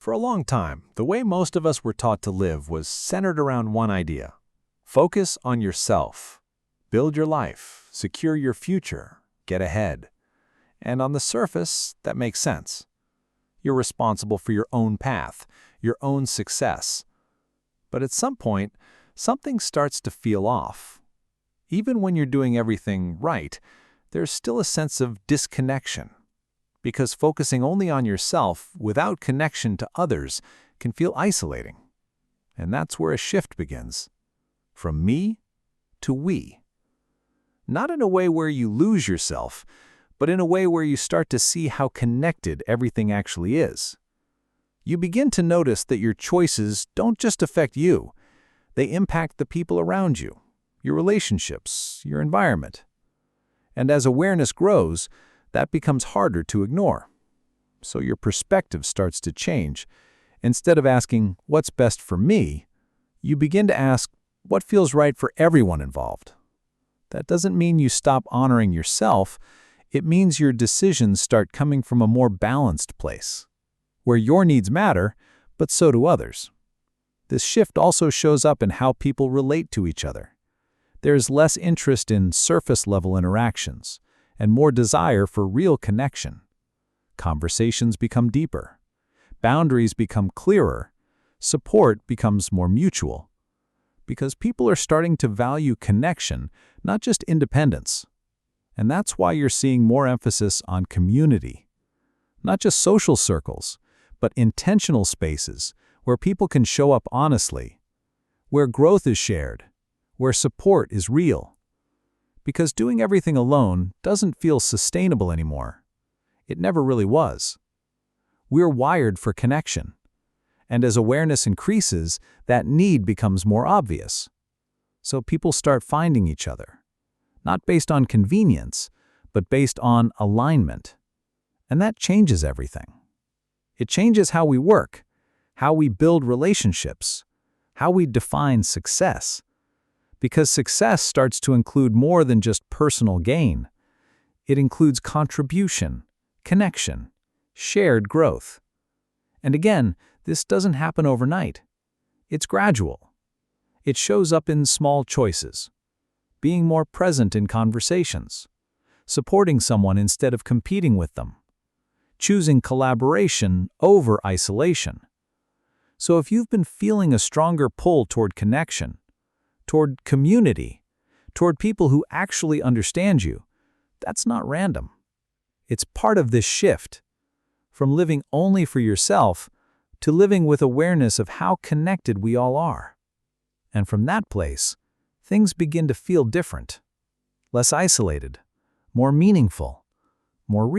For a long time, the way most of us were taught to live was centered around one idea. Focus on yourself. Build your life, secure your future, get ahead. And on the surface, that makes sense. You're responsible for your own path, your own success. But at some point, something starts to feel off. Even when you're doing everything right, there's still a sense of disconnection. Because focusing only on yourself without connection to others can feel isolating. And that's where a shift begins. From me to we. Not in a way where you lose yourself, but in a way where you start to see how connected everything actually is. You begin to notice that your choices don't just affect you. They impact the people around you, your relationships, your environment. And as awareness grows, that becomes harder to ignore. So your perspective starts to change. Instead of asking, what's best for me, you begin to ask, what feels right for everyone involved? That doesn't mean you stop honoring yourself. It means your decisions start coming from a more balanced place, where your needs matter, but so do others. This shift also shows up in how people relate to each other. There's less interest in surface-level interactions, and more desire for real connection. Conversations become deeper. Boundaries become clearer. Support becomes more mutual. Because people are starting to value connection, not just independence. And that's why you're seeing more emphasis on community. Not just social circles, but intentional spaces where people can show up honestly, where growth is shared, where support is real. Because doing everything alone doesn't feel sustainable anymore. It never really was. We're wired for connection. And as awareness increases, that need becomes more obvious. So people start finding each other, not based on convenience, but based on alignment. And that changes everything. It changes how we work, how we build relationships, how we define success. Because success starts to include more than just personal gain. It includes contribution, connection, shared growth. And again, this doesn't happen overnight. It's gradual. It shows up in small choices. Being more present in conversations. Supporting someone instead of competing with them. Choosing collaboration over isolation. So if you've been feeling a stronger pull toward connection, toward community, toward people who actually understand you, that's not random. It's part of this shift, from living only for yourself to living with awareness of how connected we all are. And from that place, things begin to feel different, less isolated, more meaningful, more real.